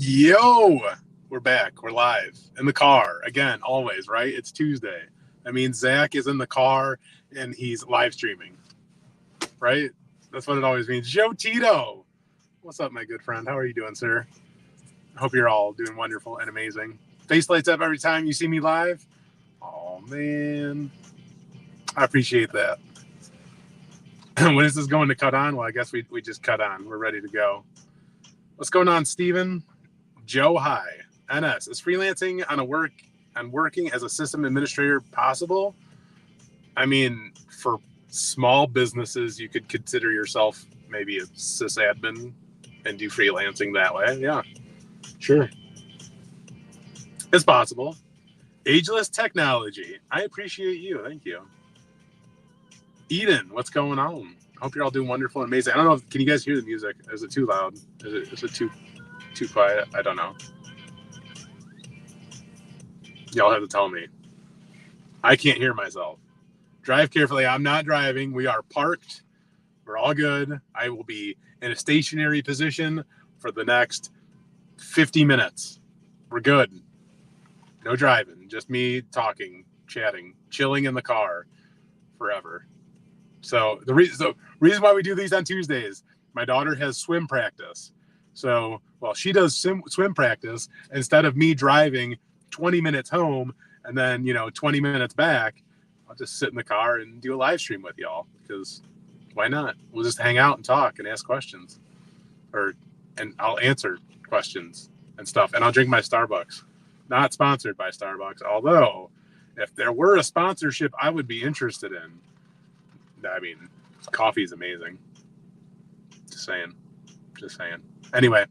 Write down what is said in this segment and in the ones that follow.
Yo, we're back. We're live in the car again, always, right? It's Tuesday. That means Zach is in the car and he's live streaming, right? That's what it always means. Joe Tito, what's up, my good friend? How are you doing, sir? I hope you're all doing wonderful and amazing. Face lights up every time you see me live. Oh, man. I appreciate that. When is this going to cut on? Well, I guess we just cut on. We're ready to go. What's going on, Steven? Joe, hi. NS, is freelancing on working as a system administrator possible? I mean, for small businesses, you could consider yourself maybe a sysadmin and do freelancing that way. Yeah, sure. It's possible. Ageless technology. I appreciate you. Thank you. Eden, what's going on? Hope you're all doing wonderful and amazing. I don't know. Can you guys hear the music? Is it too loud? Is it too quiet? I don't know. Y'all have to tell me. I can't hear myself. Drive carefully. I'm not driving. We are parked. We're all good. I will be in a stationary position for the next 50 minutes. We're good. No driving. Just me talking, chatting, chilling in the car forever. So the reason why we do these on Tuesdays, my daughter has swim practice. So while she does swim practice, instead of me driving 20 minutes home and then 20 minutes back, I'll just sit in the car and do a live stream with y'all, because why not? We'll just hang out and talk and ask questions, and I'll answer questions and stuff, and I'll drink my Starbucks. Not sponsored by Starbucks, although if there were a sponsorship I would be interested in. I mean, coffee is amazing. Just saying. Anyway,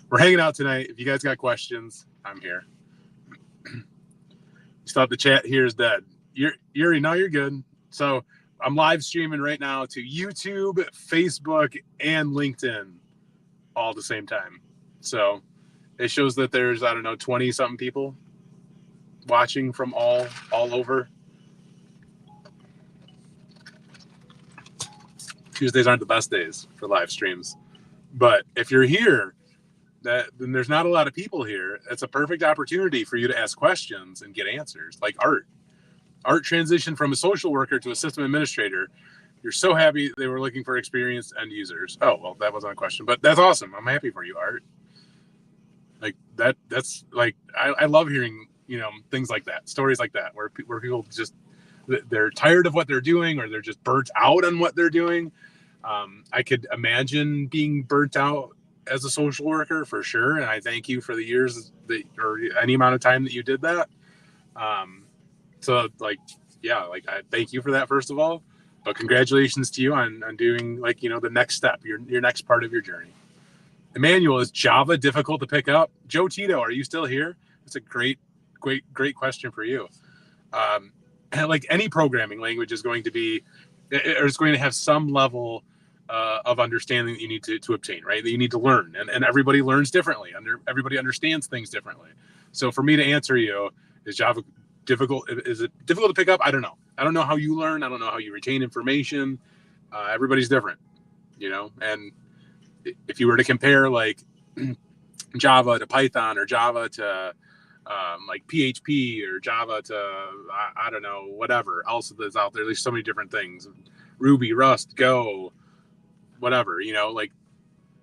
we're hanging out tonight. If you guys got questions, I'm here. You thought the chat here is dead. Yuri, no, you're good. So I'm live streaming right now to YouTube, Facebook, and LinkedIn all at the same time. So it shows that there's, 20 something people watching from all over. Tuesdays aren't the best days for live streams, but if you're here, then there's not a lot of people here. It's a perfect opportunity for you to ask questions and get answers. Like Art transitioned from a social worker to a system administrator. You're so happy they were looking for experienced end users. Oh, well, that wasn't a question, but that's awesome. I'm happy for you, Art. Like that's like, I love hearing, things like that, stories like that, where people just, they're tired of what they're doing, or they're just burnt out on what they're doing. I could imagine being burnt out as a social worker for sure. And I thank you for the years or any amount of time that you did that. So I thank you for that, first of all, but congratulations to you on doing the next step, your next part of your journey. Emmanuel, is Java difficult to pick up? Joe Tito, are you still here? It's a great question for you. Like any programming language is going to be, or it's going to have some level of understanding that you need to obtain, right? That you need to learn, and everybody learns differently. Everybody understands things differently. So for me to answer you, is Java difficult? Is it difficult to pick up? I don't know. I don't know how you learn. I don't know how you retain information. Everybody's different, and if you were to compare Java to Python, or Java to PHP, or Java to I don't know, whatever else that's out there. There's so many different things. Ruby, Rust, Go, whatever.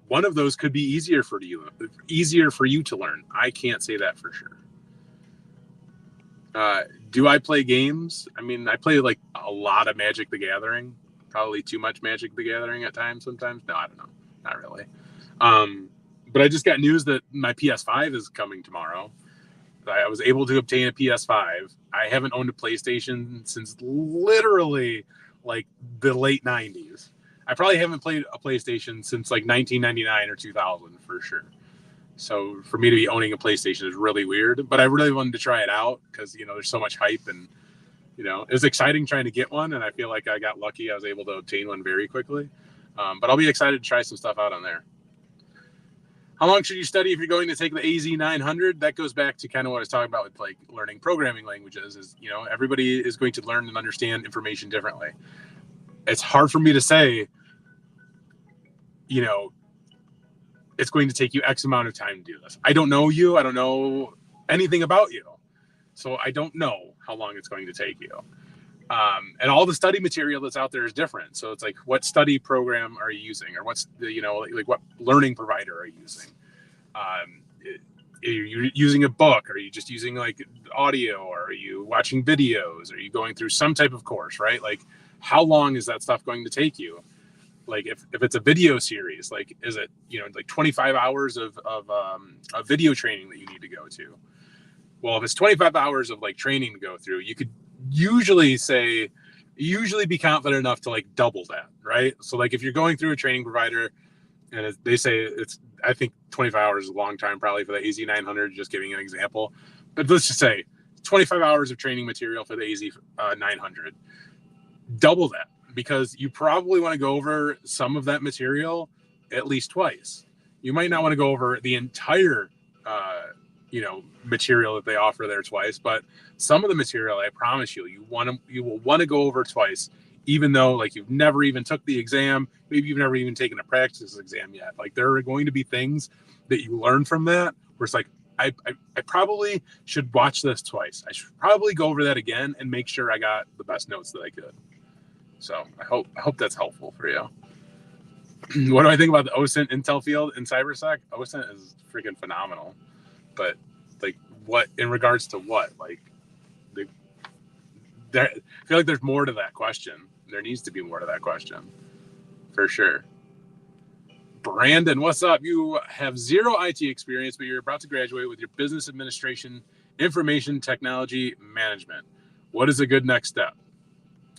One of those could be easier for you to learn. I can't say that for sure. Do I play games? I mean, I play a lot of Magic the Gathering. Probably too much Magic the Gathering at times. Sometimes, no, I don't know, not really. But I just got news that my PS5 is coming tomorrow. I was able to obtain a PS5. I haven't owned a PlayStation since literally the late 90s. I probably haven't played a PlayStation since 1999 or 2000 for sure. So for me to be owning a PlayStation is really weird, but I really wanted to try it out because, there's so much hype, and, it was exciting trying to get one. And I feel like I got lucky. I was able to obtain one very quickly. But I'll be excited to try some stuff out on there. How long should you study if you're going to take the AZ 900? That goes back to kind of what I was talking about with learning programming languages. Is everybody is going to learn and understand information differently. It's hard for me to say, it's going to take you X amount of time to do this. I don't know you. I don't know anything about you. So I don't know how long it's going to take you. And all the study material that's out there is different. So it's like, what study program are you using? Or what's the, like what learning provider are you using? Are you using a book? Are you just using like audio? Or are you watching videos? Are you going through some type of course, right? Like, how long is that stuff going to take you? Like if it's a video series, like, is it, like 25 hours of video training that you need to go to? Well, if it's 25 hours of like training to go through, you could usually be confident enough to like double that, right? So like if you're going through a training provider and they say I think 25 hours is a long time probably for the AZ900, just giving an example. But let's just say 25 hours of training material for the AZ900. Double that, because you probably want to go over some of that material at least twice. You might not want to go over the entire material that they offer there twice, but some of the material, I promise you will want to go over twice, even though like you've never even took the exam, maybe you've never even taken a practice exam yet. Like there are going to be things that you learn from that where it's like, I probably should watch this twice. I should probably go over that again and make sure I got the best notes that I could. So I hope that's helpful for you. What do I think about the OSINT Intel field in cybersec? OSINT is freaking phenomenal. But like, what in regards to what? Like, I feel like there's more to that question. There needs to be more to that question, for sure. Brandon, what's up? You have zero IT experience, but you're about to graduate with your business administration, information technology management. What is a good next step?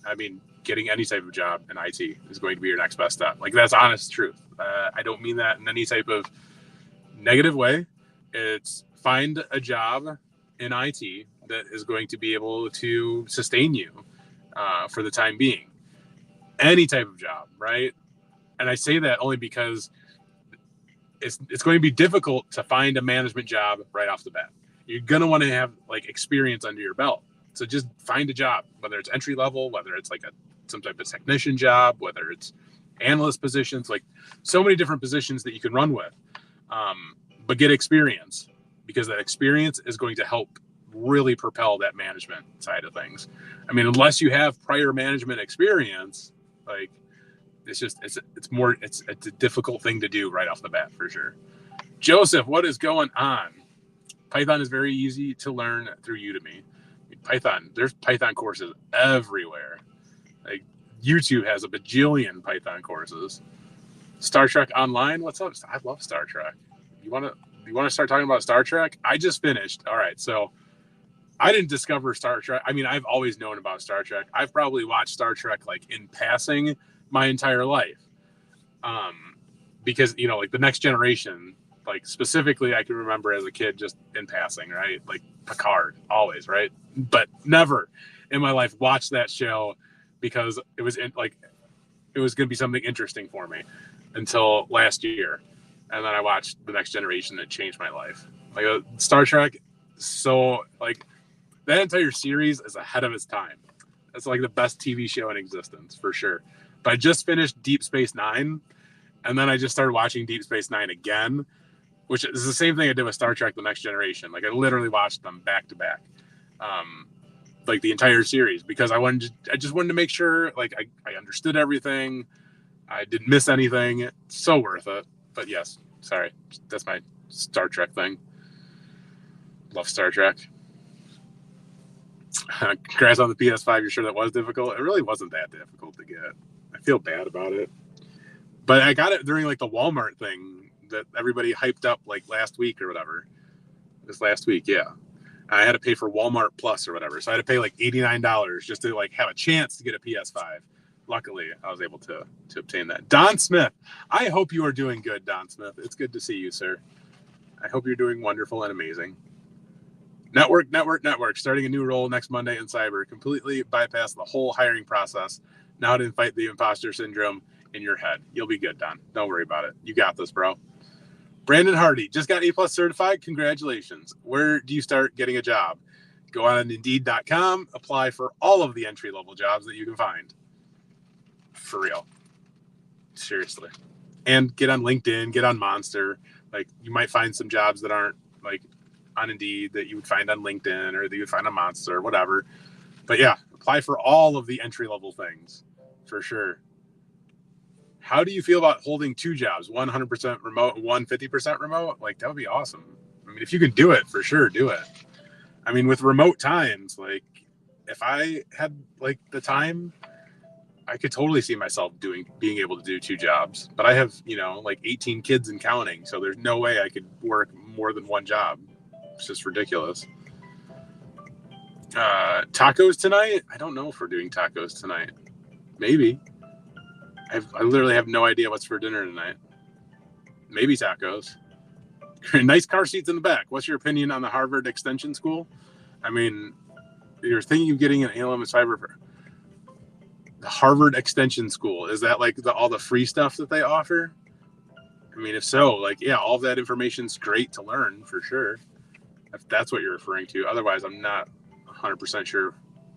I mean, getting any type of job in IT is going to be your next best step. Like, that's honest truth. I don't mean that in any type of negative way. It's find a job in IT that is going to be able to sustain you for the time being. Any type of job, right? And I say that only because it's going to be difficult to find a management job right off the bat. You're going to want to have like experience under your belt. So just find a job, whether it's entry level, whether it's like some type of technician job, whether it's analyst positions, like so many different positions that you can run with. But get experience, because that experience is going to help really propel that management side of things. I mean, unless you have prior management experience, like it's a difficult thing to do right off the bat, for sure. Joseph, what is going on? Python is very easy to learn through Udemy. There's Python courses everywhere. Like YouTube has a bajillion Python courses. Star Trek Online, what's up? I love Star Trek. You want to start talking about Star Trek? I just finished. All right, so I didn't discover Star Trek. I mean, I've always known about Star Trek. I've probably watched Star Trek like in passing my entire life. Because like the Next Generation, like specifically I can remember as a kid just in passing, right? Like Picard, always, right? But never in my life watched that show because it was going to be something interesting for me until last year. And then I watched The Next Generation. That changed my life. Like Star Trek, so like that entire series is ahead of its time. It's like the best TV show in existence, for sure. But I just finished Deep Space Nine, and then I just started watching Deep Space Nine again, which is the same thing I did with Star Trek The Next Generation. Like I literally watched them back to back, like the entire series, because I just wanted to make sure like I understood everything. I didn't miss anything. It's so worth it. But yes, sorry, that's my Star Trek thing. Love Star Trek. Congrats on the PS5. You're sure that was difficult? It really wasn't that difficult to get. I feel bad about it. But I got it during like the Walmart thing that everybody hyped up like last week or whatever. This last week, yeah. I had to pay for Walmart Plus or whatever. So I had to pay like $89 just to like have a chance to get a PS5. Luckily, I was able to obtain that. Don Smith, I hope you are doing good, Don Smith. It's good to see you, sir. I hope you're doing wonderful and amazing. Network. Starting a new role next Monday in cyber. Completely bypass the whole hiring process. Now to fight the imposter syndrome in your head. You'll be good, Don. Don't worry about it. You got this, bro. Brandon Hardy, just got A+ certified. Congratulations. Where do you start getting a job? Go on Indeed.com. Apply for all of the entry-level jobs that you can find. For real. Seriously. and get on LinkedIn, get on Monster. Like you might find some jobs that aren't like on Indeed that you would find on LinkedIn or that you would find on Monster or whatever. But yeah, apply for all of the entry level things for sure. How do you feel about holding 2 jobs, 100% remote and 150% remote? Like that would be awesome. I mean, if you can do it, for sure, do it. I mean, with remote times, like if I had like the time, I could totally see myself being able to do 2 jobs, but I have, like 18 kids and counting. So there's no way I could work more than 1 job. It's just ridiculous. Tacos tonight? I don't know if we're doing tacos tonight. Maybe. I literally have no idea what's for dinner tonight. Maybe tacos. Nice car seats in the back. What's your opinion on the Harvard Extension School? I mean, you're thinking of getting an ALM and cyber. The Harvard Extension School, is that like all the free stuff that they offer? I mean, if so, like, yeah, all of that information's great to learn for sure. If that's what you're referring to. Otherwise, I'm not 100% sure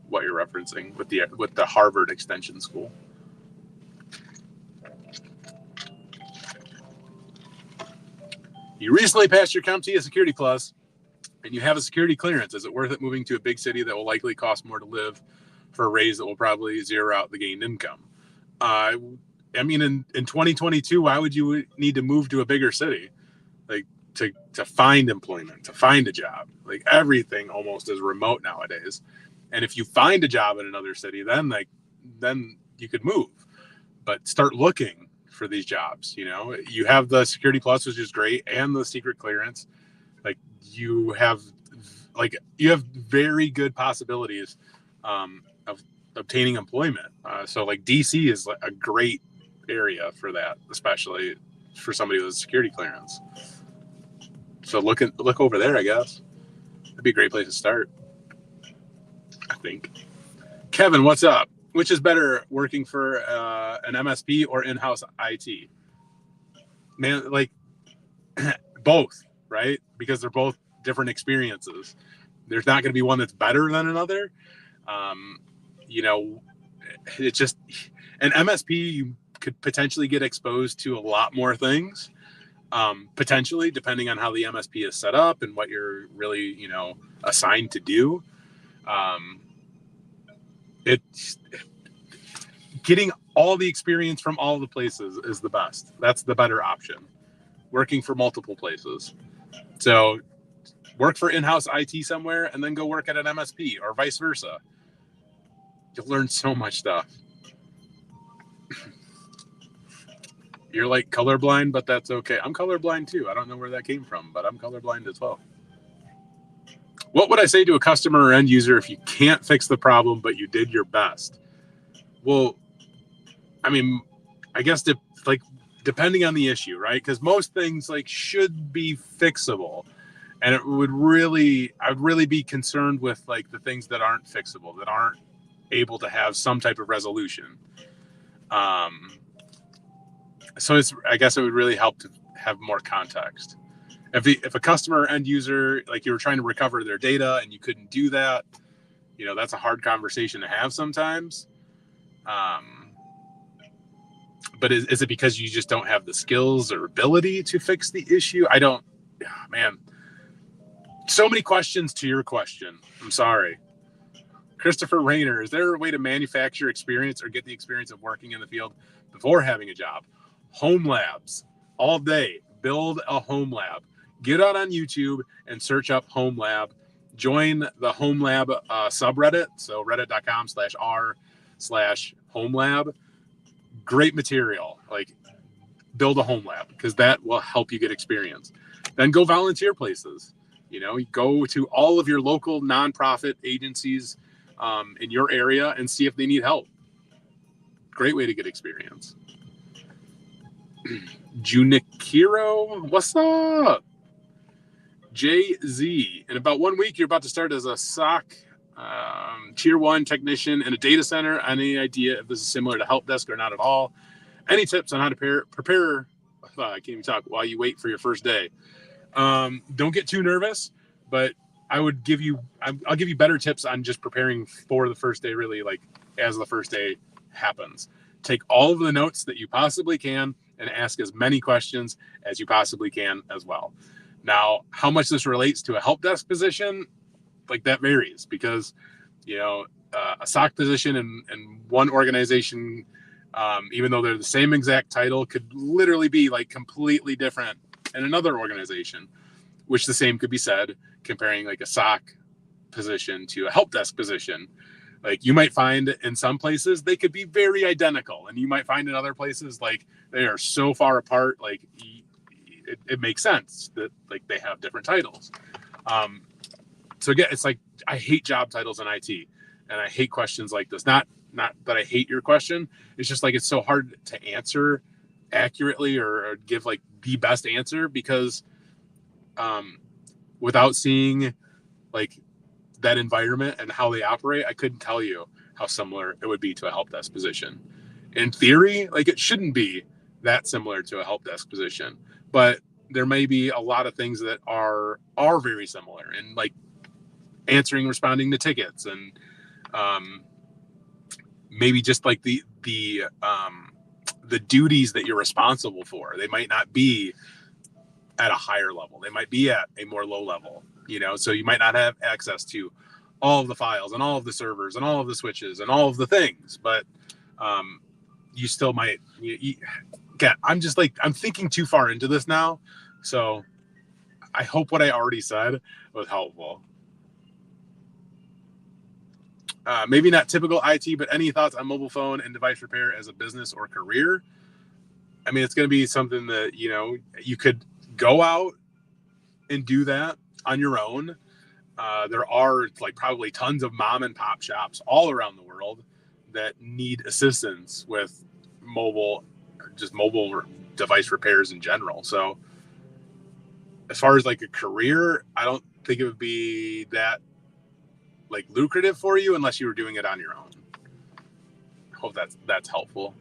what you're referencing with the Harvard Extension School. You recently passed your CompTIA Security Plus, and you have a security clearance. Is it worth it moving to a big city that will likely cost more to live for a raise that will probably zero out the gained income? I mean, in 2022, why would you need to move to a bigger city? Like to find employment, to find a job. Like everything almost is remote nowadays. And if you find a job in another city, then you could move. But start looking for these jobs. You have the Security Plus, which is great, and the secret clearance. Like you have very good possibilities of obtaining employment. So like DC is a great area for that, especially for somebody with a security clearance. So look over there, I guess. That'd be a great place to start, I think. Kevin, what's up? Which is better, working for an MSP or in-house IT? Man, like both, right? Because they're both different experiences. There's not going to be one that's better than another. It's just an MSP, you could potentially get exposed to a lot more things, potentially, depending on how the MSP is set up and what you're really, assigned to do. It's getting all the experience from all the places is the best. That's the better option. Working for multiple places. So work for in-house IT somewhere and then go work at an MSP or vice versa. You'll learn so much stuff. You're like colorblind, but that's okay. I'm colorblind too. I don't know where that came from, but I'm colorblind as well. What would I say to a customer or end user if you can't fix the problem, but you did your best? Well, I mean, I guess depending on the issue, right? Because most things should be fixable, and I would really be concerned with the things that aren't fixable, that aren't able to have some type of resolution. So I guess it would really help to have more context. If a customer or end user, you were trying to recover their data and you couldn't do that, that's a hard conversation to have sometimes. But is it because you just don't have the skills or ability to fix the issue? Man, so many questions to your question. I'm sorry. Christopher Rayner, is there a way to manufacture experience or get the experience of working in the field before having a job? Home labs all day. Build a home lab. Get out on YouTube and search up home lab. Join the home lab subreddit. So reddit.com/r/home lab. Great material. Build a home lab because that will help you get experience. Then go volunteer places. Go to all of your local nonprofit agencies in your area and see if they need help. Great way to get experience. Junikiro, what's up? JZ, in about 1 week, you're about to start as a SOC Tier 1 technician in a data center. Any idea if this is similar to help desk or not at all? Any tips on how to prepare I can't even talk, while you wait for your first day? Don't get too nervous, but I'll give you better tips on just preparing for the first day, really, as the first day happens. Take all of the notes that you possibly can and ask as many questions as you possibly can as well. Now, how much this relates to a help desk position, like that varies, because, you know, a SOC position in one organization, even though they're the same exact title, could literally be like completely different in another organization, which the same could be said comparing like a SOC position to a help desk position. Like you might find in some places they could be very identical, and you might find in other places like they are so far apart, like it makes sense that like they have different titles. So again, it's like I hate job titles in IT, and I hate questions like this. Not that I hate your question. It's just like it's so hard to answer accurately or give like the best answer, because without seeing like that environment and how they operate, I couldn't tell you how similar it would be to a help desk position. In theory, like it shouldn't be that similar to a help desk position, but there may be a lot of things that are very similar, and like responding to tickets, and maybe just like the duties that you're responsible for. They might not be at a higher level. They might be at a more low level, you know, so you might not have access to all of the files and all of the servers and all of the switches and all of the things, but you still might, again, I'm thinking too far into this now. So I hope what I already said was helpful. Maybe not typical IT, but any thoughts on mobile phone and device repair as a business or career? I mean, it's going to be something that, you know, you could go out and do that on your own. There are like probably tons of mom and pop shops all around the world that need assistance with mobile device repairs in general. So as far as like a career, I don't think it would be that like lucrative for you unless you were doing it on your own. I hope that's helpful.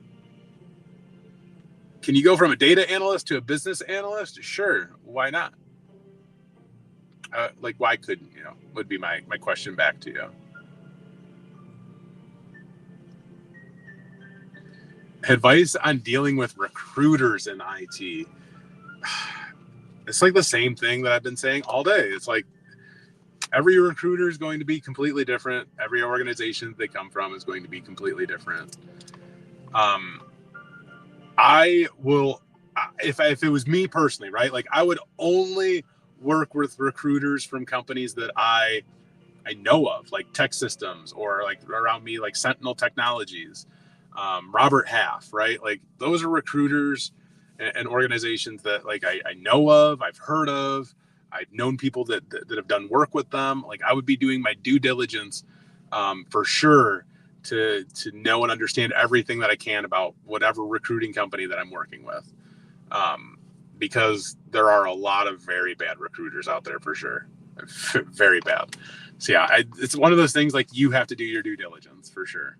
Can you go from a data analyst to a business analyst? Sure. Why not? Like, why couldn't you? Would be my question back to you. Advice on dealing with recruiters in IT. It's like the same thing that I've been saying all day. It's like every recruiter is going to be completely different. Every organization they come from is going to be completely different. I will, if it was me personally, right? Like I would only work with recruiters from companies that I know of, like Tech Systems, or like around me, like Sentinel Technologies, Robert Half, right? Like those are recruiters and organizations that like I know of, I've heard of, I've known people that have done work with them. Like I would be doing my due diligence for sure to know and understand everything that I can about whatever recruiting company that I'm working with. Because there are a lot of very bad recruiters out there for sure. Very bad. So yeah, it's one of those things like you have to do your due diligence for sure.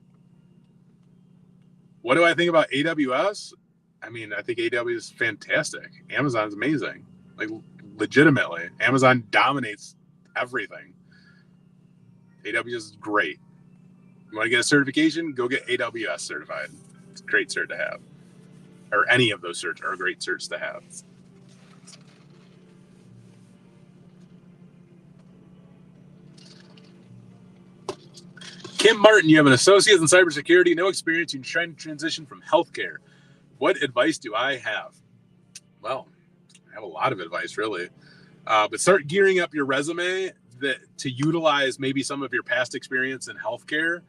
What do I think about AWS? I mean, I think AWS is fantastic. Amazon's amazing. Like legitimately, Amazon dominates everything. AWS is great. You want to get a certification? Go get AWS certified. It's a great cert to have. Or any of those certs are great certs to have. Kim Martin, you have an associate in cybersecurity, no experience in trying to transition from healthcare. What advice do I have? Well, I have a lot of advice, really. But start gearing up your resume to utilize maybe some of your past experience in healthcare,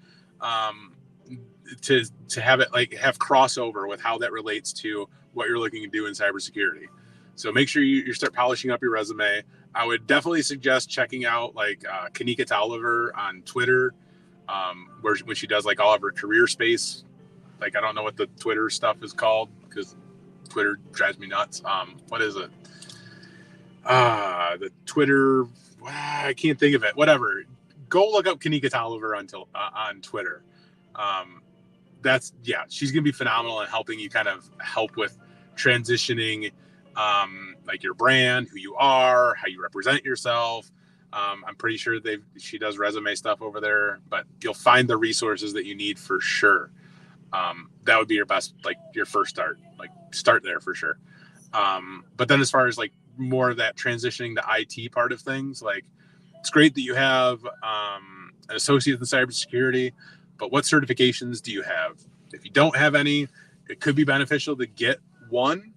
to have it like have crossover with how that relates to what you're looking to do in cybersecurity. So make sure you start polishing up your resume. I would definitely suggest checking out like Kanika Tolliver on Twitter, when she does like all of her career space. Like I don't know what the Twitter stuff is called because Twitter drives me nuts. What is it? The Twitter. I can't think of it. Whatever. Go look up Kanika Tolliver on Twitter. She's gonna be phenomenal in helping you kind of help with transitioning, like your brand, who you are, how you represent yourself. I'm pretty sure she does resume stuff over there, but you'll find the resources that you need for sure. that would be your best, like your first start. Like start there for sure. But then as far as like more of that transitioning to IT part of things, like it's great that you have an associate in cybersecurity, but what certifications do you have? If you don't have any, it could be beneficial to get one.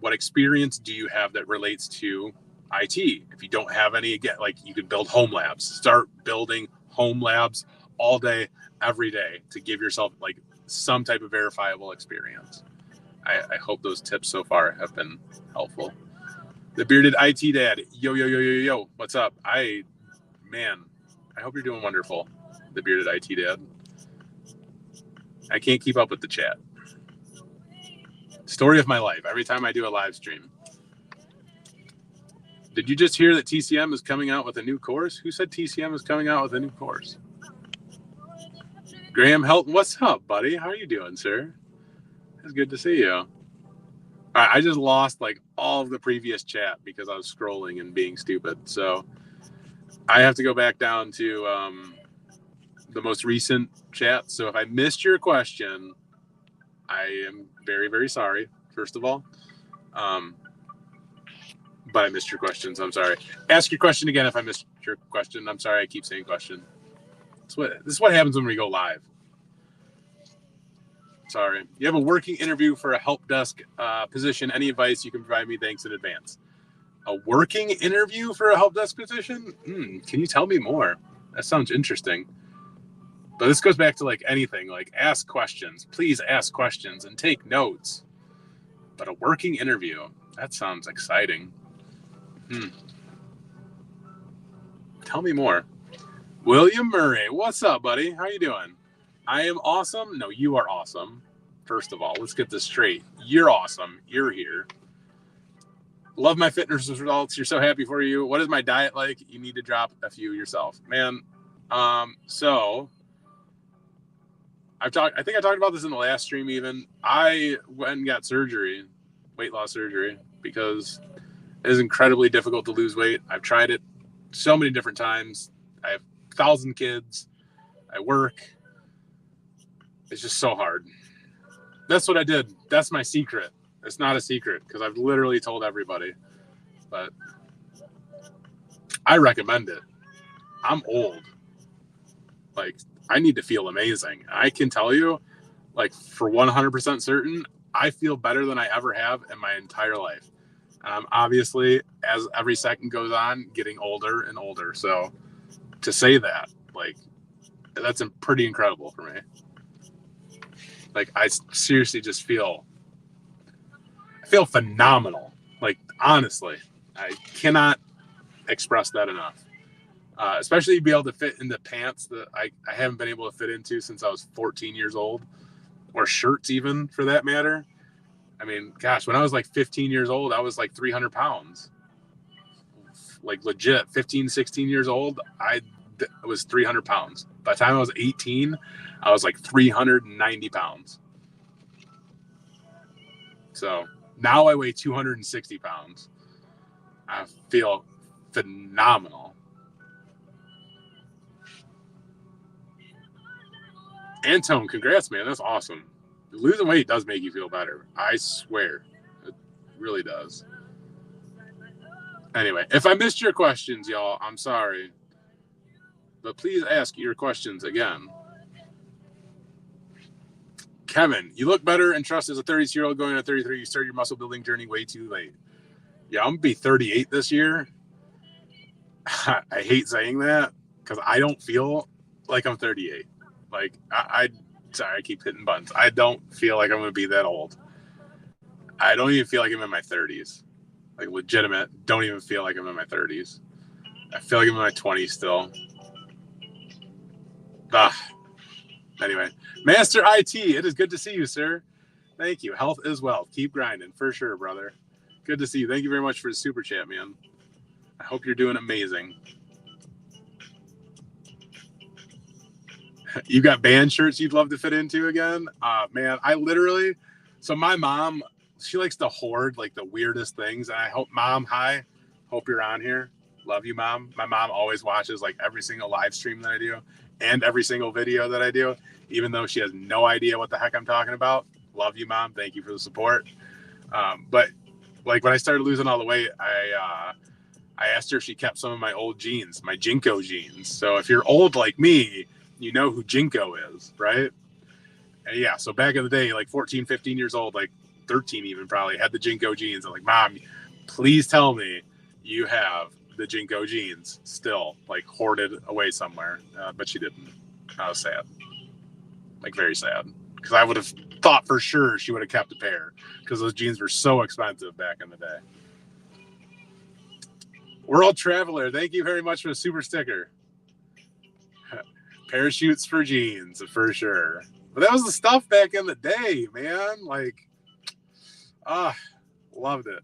What experience do you have that relates to IT? If you don't have any, again, like you could build home labs, start building home labs all day, every day to give yourself like some type of verifiable experience. I hope those tips so far have been helpful. The bearded IT dad, yo, what's up? I hope you're doing wonderful. The bearded IT dad. I can't keep up with the chat. Story of my life. Every time I do a live stream. Did you just hear that TCM is coming out with a new course? Who said TCM is coming out with a new course? Graham Helton, what's up, buddy? How are you doing, sir? It's good to see you. All right, I just lost like all of the previous chat because I was scrolling and being stupid. So I have to go back down to the most recent chat. So if I missed your question, I am very, very sorry, first of all. But I missed your question, so I'm sorry. Ask your question again if I missed your question. I'm sorry I keep saying question. This is what happens when we go live. Sorry. You have a working interview for a help desk position. Any advice you can provide me? Thanks in advance. A working interview for a help desk position? Can you tell me more? That sounds interesting. But this goes back to like anything, like ask questions. Please ask questions and take notes. But a working interview, that sounds exciting. Tell me more. William Murray, what's up, buddy? How you doing? I am awesome. No, you are awesome. First of all, let's get this straight. You're awesome. You're here. Love my fitness results. You're so happy for you. What is my diet like? You need to drop a few yourself, man. So I think I talked about this in the last stream even. I went and got surgery, weight loss surgery, because it is incredibly difficult to lose weight. I've tried it so many different times. I have 1,000 kids. I work. It's just so hard. That's what I did. That's my secret. It's not a secret because I've literally told everybody. But I recommend it. I'm old. Like, I need to feel amazing. I can tell you, like, for 100% certain, I feel better than I ever have in my entire life. Obviously, as every second goes on, getting older and older. So to say that, like, that's pretty incredible for me. Like, I seriously just feel phenomenal. Like, honestly, I cannot express that enough. Especially to be able to fit into pants that I haven't been able to fit into since I was 14 years old, or shirts even for that matter. I mean, gosh, when I was like 15 years old, I was like 300 pounds. Like legit, 15, 16 years old, I was 300 pounds. By the time I was 18, I was like 390 pounds. So now I weigh 260 pounds. I feel phenomenal. Antone, congrats, man. That's awesome. Losing weight does make you feel better. I swear. It really does. Anyway, if I missed your questions, y'all, I'm sorry. But please ask your questions again. Kevin, you look better and trust as a 32-year-old going to 33. You started your muscle building journey way too late. Yeah, I'm going to be 38 this year. I hate saying that because I don't feel like I'm 38. Like, sorry, I keep hitting buttons. I don't feel like I'm going to be that old. I don't even feel like I'm in my 30s. Like, legitimate, don't even feel like I'm in my 30s. I feel like I'm in my 20s still. Anyway, Master IT, it is good to see you, sir. Thank you. Health is wealth. Keep grinding, for sure, brother. Good to see you. Thank you very much for the super chat, man. I hope you're doing amazing. You got band shirts you'd love to fit into again? Man, so my mom, she likes to hoard like the weirdest things. And I hope, Mom, hi. Hope you're on here. Love you, Mom. My mom always watches like every single live stream that I do and every single video that I do. even though she has no idea what the heck I'm talking about. Love you, Mom. Thank you for the support. But like when I started losing all the weight, I asked her if she kept some of my old jeans, my Jinko jeans. So if you're old like me, you know who Jinko is, right? And yeah, so back in the day, like 14, 15 years old, like 13 even probably, had the Jinko jeans. I'm like, Mom, please tell me you have the Jinko jeans still, like hoarded away somewhere. But she didn't. I was sad. Like very sad. Because I would have thought for sure she would have kept a pair, because those jeans were so expensive back in the day. World Traveler, thank you very much for the super sticker. Parachutes for jeans, for sure. But that was the stuff back in the day, man. Like, loved it.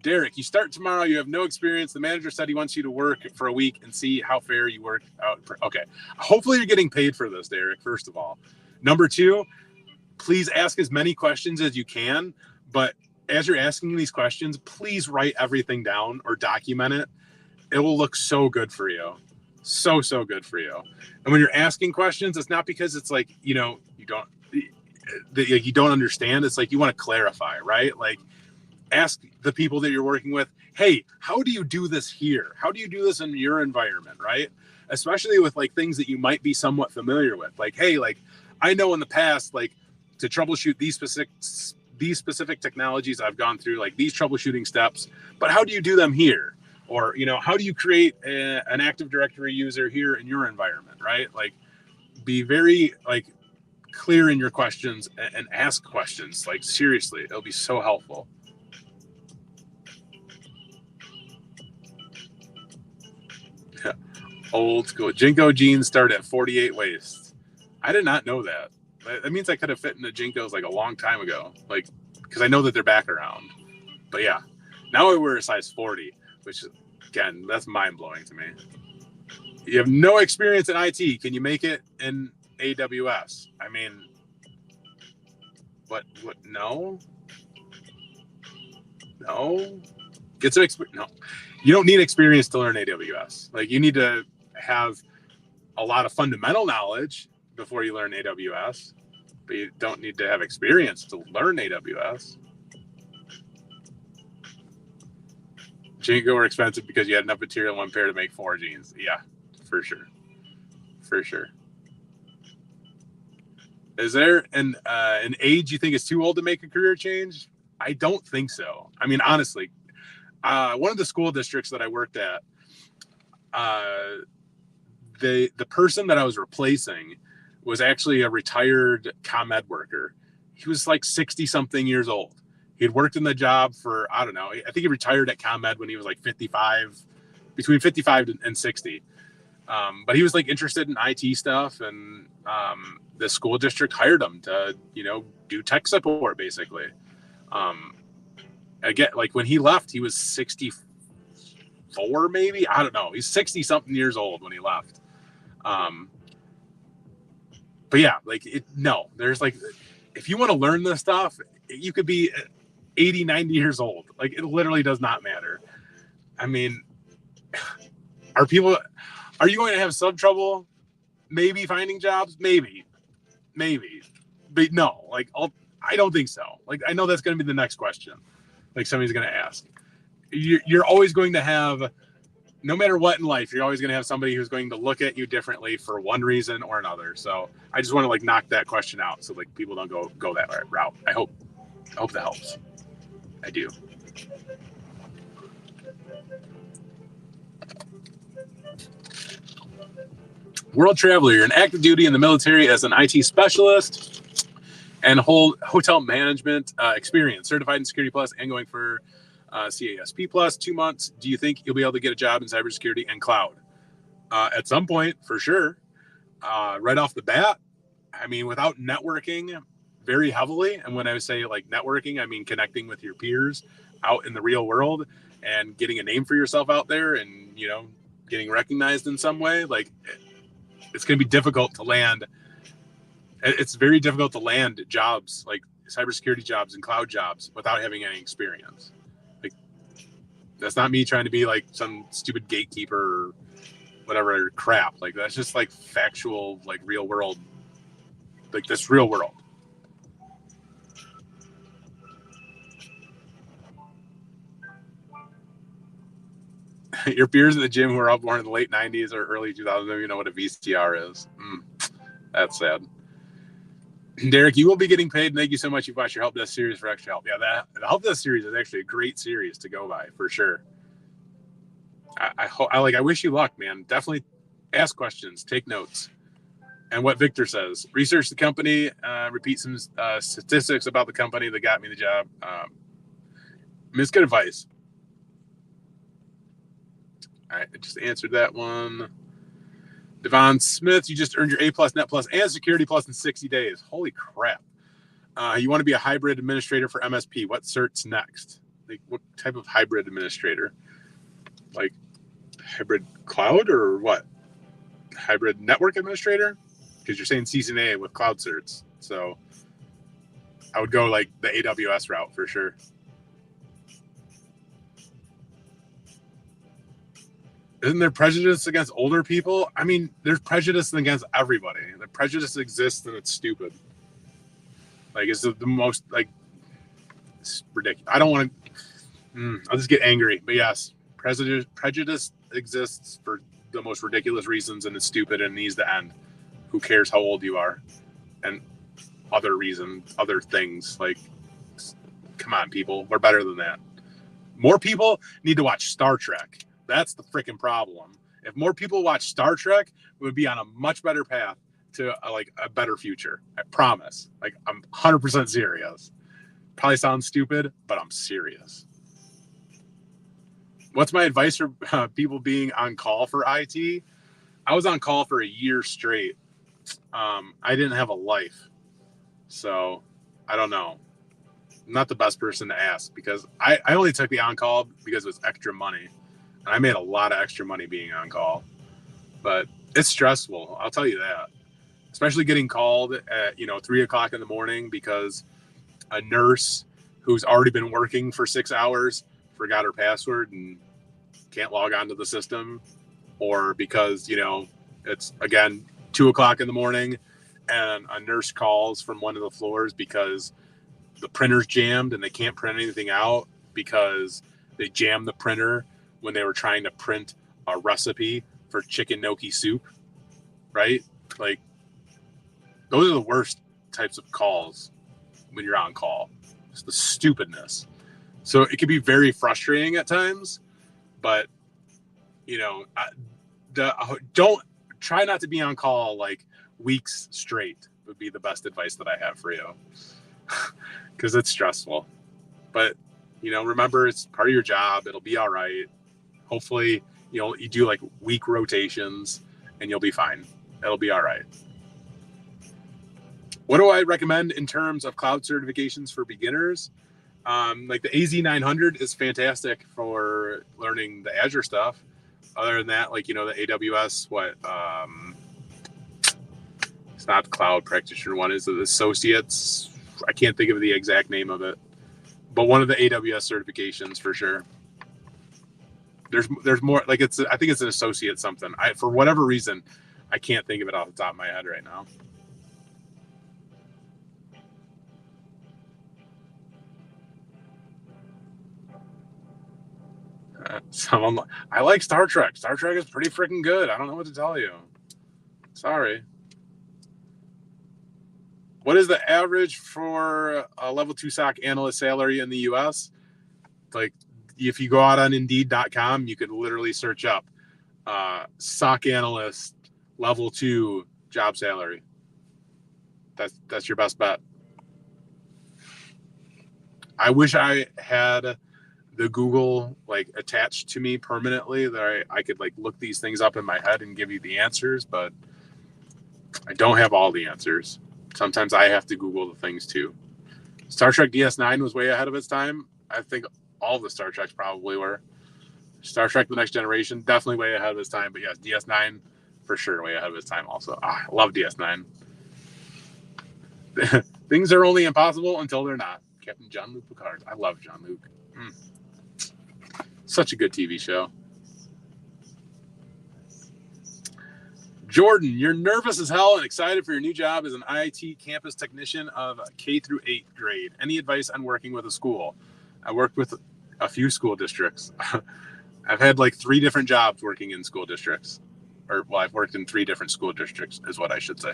Derek, you start tomorrow. You have no experience. The manager said he wants you to work for a week and see how fair you work out. Okay. Hopefully you're getting paid for this, Derek, first of all. Number two, please ask as many questions as you can. But as you're asking these questions, please write everything down or document it. It will look so good for you. So good for you. And when you're asking questions, it's not because it's like, you don't understand. It's like you want to clarify, right? Like, ask the people that you're working with, hey, how do you do this here? How do you do this in your environment, right? Especially with like things that you might be somewhat familiar with. Like, hey, like I know in the past, like to troubleshoot these specific technologies, I've gone through like these troubleshooting steps, but how do you do them here? Or, how do you create an Active Directory user here in your environment, right? Like be very like clear in your questions and ask questions. Like seriously, it'll be so helpful. Old school. Jinko jeans start at 48 waist. I did not know that. That means I could have fit into Jinkos like a long time ago. Like, because I know that they're back around. But yeah, now I wear a size 40, which again, that's mind blowing to me. You have no experience in IT. Can you make it in AWS? I mean, what? No. Get some experience. No, you don't need experience to learn AWS. Like you need to have a lot of fundamental knowledge before you learn AWS, but you don't need to have experience to learn AWS. Jinko were expensive because you had enough material in one pair to make 4 jeans. Yeah, for sure. Is there an age you think is too old to make a career change? I don't think so. I mean, honestly, one of the school districts that I worked at, the person that I was replacing was actually a retired ComEd worker. He was like 60 something years old. He'd worked in the job for, I don't know, I think he retired at ComEd when he was like 55, between 55 and 60. But he was like interested in IT stuff, and the school district hired him to, do tech support basically. Again, like when he left, he was 64, maybe. I don't know. He's 60 something years old when he left. But yeah, like there's like, if you want to learn this stuff, you could be 80, 90 years old. Like it literally does not matter. I mean, are you going to have some trouble maybe finding jobs? Maybe, but no, like I don't think so. Like, I know that's going to be the next question. Like somebody's going to ask. You're always going to have, no matter what in life, you're always going to have somebody who's going to look at you differently for one reason or another. So I just want to like knock that question out so like people don't go that route. I hope that helps. I do. World Traveler, you're an active duty in the military as an IT specialist and hold hotel management experience, certified in Security Plus and going for CASP Plus, 2 months. Do you think you'll be able to get a job in cybersecurity and cloud? At some point, for sure. Right off the bat, I mean, without networking very heavily, and when I say like networking, I mean connecting with your peers out in the real world and getting a name for yourself out there and, getting recognized in some way, like it's going to be difficult to land. It's very difficult to land jobs like cybersecurity jobs and cloud jobs without having any experience. Like, that's not me trying to be like some stupid gatekeeper or whatever crap. Like that's just like factual, like real world, like this real world. Your peers at the gym who are born in the late 90s or early 2000s don't even know what a VCR is. That's sad. Derek, you will be getting paid. Thank you so much. You've watched your Help Desk series for extra help. Yeah, the Help Desk series is actually a great series to go by for sure. I wish you luck, man. Definitely ask questions, take notes. And what Victor says, research the company, repeat some statistics about the company that got me the job. It's good advice. All right, I just answered that one. Devon Smith, you just earned your A+, Net Plus, and Security Plus in 60 days. Holy crap. You want to be a hybrid administrator for MSP. What cert's next? Like, what type of hybrid administrator? Like, hybrid cloud or what? Hybrid network administrator? Because you're saying CCNA with cloud certs. So I would go like the AWS route for sure. Isn't there prejudice against older people? I mean, there's prejudice against everybody. The prejudice exists and it's stupid. Like, it's the most, like, it's ridiculous. I don't want to, I'll just get angry. But yes, prejudice exists for the most ridiculous reasons and it's stupid and needs to end. Who cares how old you are? And other reasons, other things. Like, come on, people. We're better than that. More people need to watch Star Trek. That's the freaking problem. If more people watch Star Trek, we would be on a much better path to a better future. I promise. Like, I'm 100% serious. Probably sounds stupid, but I'm serious. What's my advice for people being on call for IT? I was on call for a year straight. I didn't have a life. So I don't know. I'm not the best person to ask because I only took the on-call because it was extra money. And I made a lot of extra money being on call. But it's stressful. I'll tell you that. Especially getting called at 3 o'clock in the morning because a nurse who's already been working for 6 hours forgot her password and can't log on to the system, or because it's again 2 o'clock in the morning and a nurse calls from one of the floors because the printer's jammed and they can't print anything out because they jammed the printer when they were trying to print a recipe for chicken gnocchi soup, right? Like, those are the worst types of calls when you're on call. It's the stupidness. So it can be very frustrating at times, but don't try not to be on call like weeks straight would be the best advice that I have for you, because it's stressful. But remember, it's part of your job. It'll be all right. Hopefully, you do like week rotations and you'll be fine. It'll be all right. What do I recommend in terms of cloud certifications for beginners? Like the AZ900 is fantastic for learning the Azure stuff. Other than that, like, the AWS, it's not the cloud practitioner one, is the associates. I can't think of the exact name of it, but one of the AWS certifications for sure. There's more, like, I think it's an associate something. For whatever reason, I can't think of it off the top of my head right now. I like Star Trek. Star Trek is pretty freaking good. I don't know what to tell you. Sorry. What is the average for a level 2 SOC analyst salary in the U.S.? Like, if you go out on Indeed.com, you could literally search up SOC analyst level 2 job salary. That's your best bet. I wish I had the Google attached to me permanently that I could look these things up in my head and give you the answers, but I don't have all the answers. Sometimes I have to Google the things too. Star Trek DS9 was way ahead of its time. I think all the Star Treks probably were. Star Trek The Next Generation, definitely way ahead of its time. But yes, DS9 for sure way ahead of its time also. I love DS9. Things are only impossible until they're not. Captain Jean-Luc Picard. I love Jean-Luc. Such a good TV show. Jordan, you're nervous as hell and excited for your new job as an IT campus technician of K through 8th grade. Any advice on working with a school? I worked with a few school districts. I've had like 3 different jobs working in school districts. I've worked in 3 different school districts is what I should say.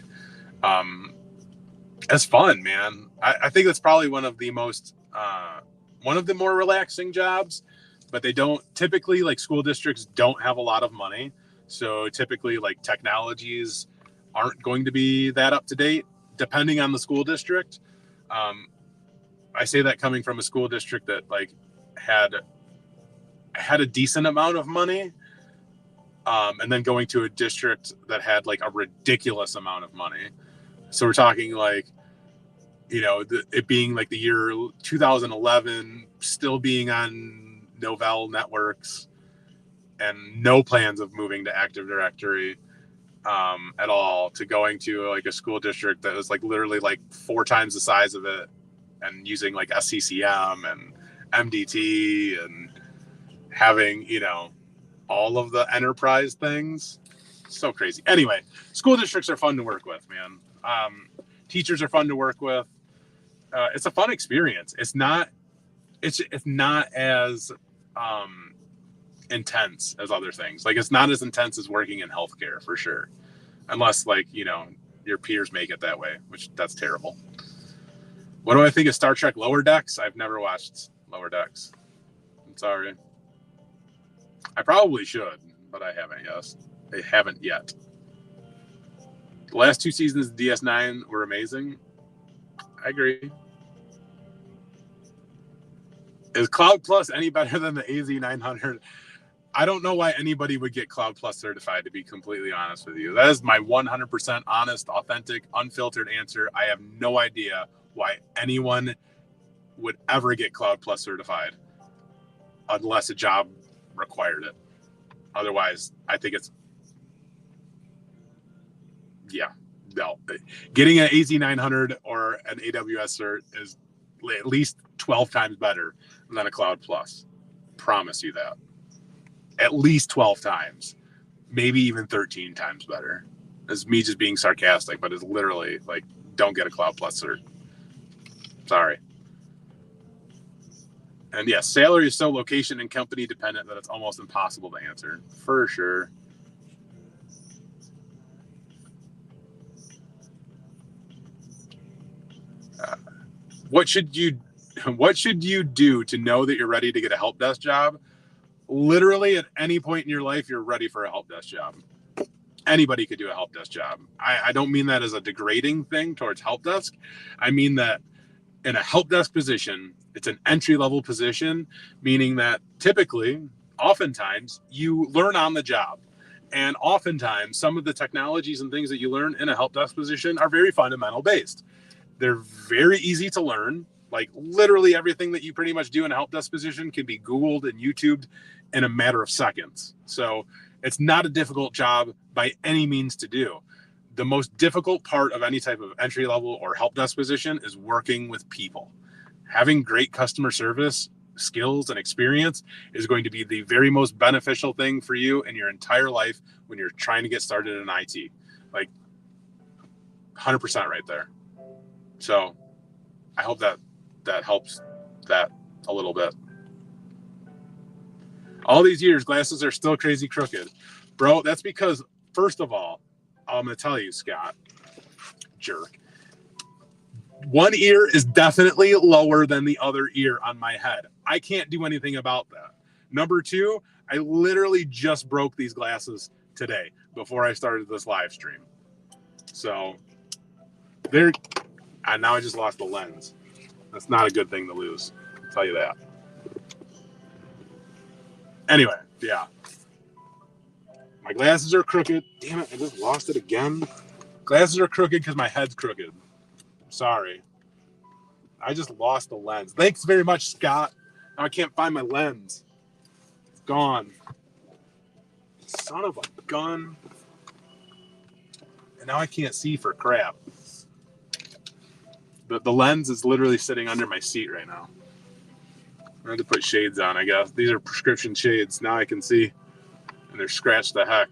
It's fun, man. I think that's probably one of the more relaxing jobs, but they don't typically, like, school districts don't have a lot of money. So typically, like, technologies aren't going to be that up to date, depending on the school district. I say that coming from a school district that like had a decent amount of money, and then going to a district that had like a ridiculous amount of money. So we're talking like, it being like the year 2011, still being on Novell networks, and no plans of moving to Active Directory at all, to going to like a school district that was like literally like 4 times the size of it, and using like SCCM and MDT and having, all of the enterprise things. So crazy. Anyway, school districts are fun to work with, man. Teachers are fun to work with. It's a fun experience. It's not as intense as other things. Like, it's not as intense as working in healthcare, for sure. Unless, like, your peers make it that way, which that's terrible. What do I think of Star Trek Lower Decks? I've never watched Lower Decks. I'm sorry. I probably should, but I haven't yet. The last 2 seasons of DS9 were amazing. I agree. Is Cloud Plus any better than the AZ900? I don't know why anybody would get Cloud Plus certified, to be completely honest with you. That is my 100% honest, authentic, unfiltered answer. I have no idea why anyone would ever get Cloud Plus certified unless a job required it. Otherwise, I think no. Getting an AZ900 or an AWS cert is at least 12 times better than a Cloud Plus. Promise you that. At least 12 times. Maybe even 13 times better. It's me just being sarcastic, but it's literally like, don't get a Cloud Plus cert. Sorry. And yes, salary is so location and company dependent that it's almost impossible to answer. For sure. What should you do to know that you're ready to get a help desk job? Literally at any point in your life, you're ready for a help desk job. Anybody could do a help desk job. I don't mean that as a degrading thing towards help desk. I mean that in a help desk position, it's an entry-level position, meaning that typically, oftentimes, you learn on the job. And oftentimes, some of the technologies and things that you learn in a help desk position are very fundamental based. They're very easy to learn. Like, literally everything that you pretty much do in a help desk position can be Googled and YouTubed in a matter of seconds. So it's not a difficult job by any means to do. The most difficult part of any type of entry level or help desk position is working with people. Having great customer service skills and experience is going to be the very most beneficial thing for you in your entire life when you're trying to get started in IT. Like, 100% right there. So I hope that helps that a little bit. All these years, glasses are still crazy crooked. Bro, that's because, first of all, I'm going to tell you, Scott, jerk. One ear is definitely lower than the other ear on my head. I can't do anything about that. Number 2, I literally just broke these glasses today before I started this live stream. So and now I just lost the lens. That's not a good thing to lose. I'll tell you that. Anyway, yeah. My glasses are crooked. Damn it, I just lost it again. Glasses are crooked because my head's crooked. Sorry. I just lost the lens. Thanks very much, Scott. Now I can't find my lens. It's gone. Son of a gun. And now I can't see for crap. The lens is literally sitting under my seat right now. I had to put shades on, I guess. These are prescription shades. Now I can see. And they're scratched the heck.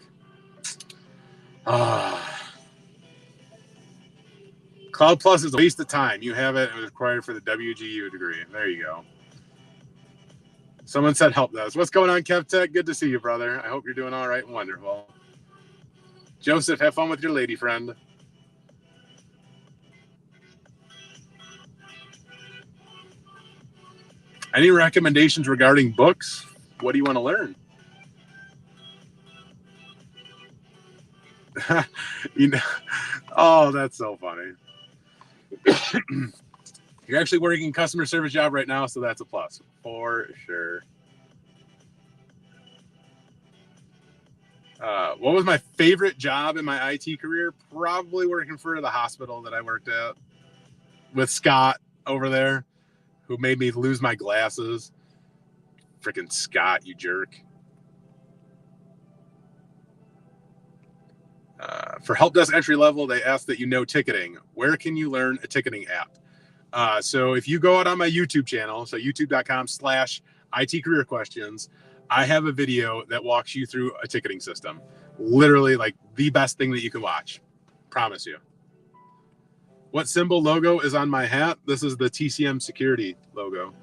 Cloud Plus is a waste of time. You have it. It was required for the WGU degree. There you go. Someone said help desk. What's going on, KevTech? Good to see you, brother. I hope you're doing all right and wonderful. Joseph, have fun with your lady friend. Any recommendations regarding books? What do you want to learn? You know, oh, that's so funny. You're actually working a customer service job right now, so that's a plus for sure. What was my favorite job in my IT career? Probably working for the hospital that I worked at with Scott over there, who made me lose my glasses. Freaking Scott, you jerk. For help desk entry level, they ask that you know ticketing. Where can you learn a ticketing app? So if you go out on my YouTube channel, so youtube.com/IT career questions, I have a video that walks you through a ticketing system. Literally like the best thing that you can watch. Promise you. What symbol logo is on my hat? This is the TCM Security logo.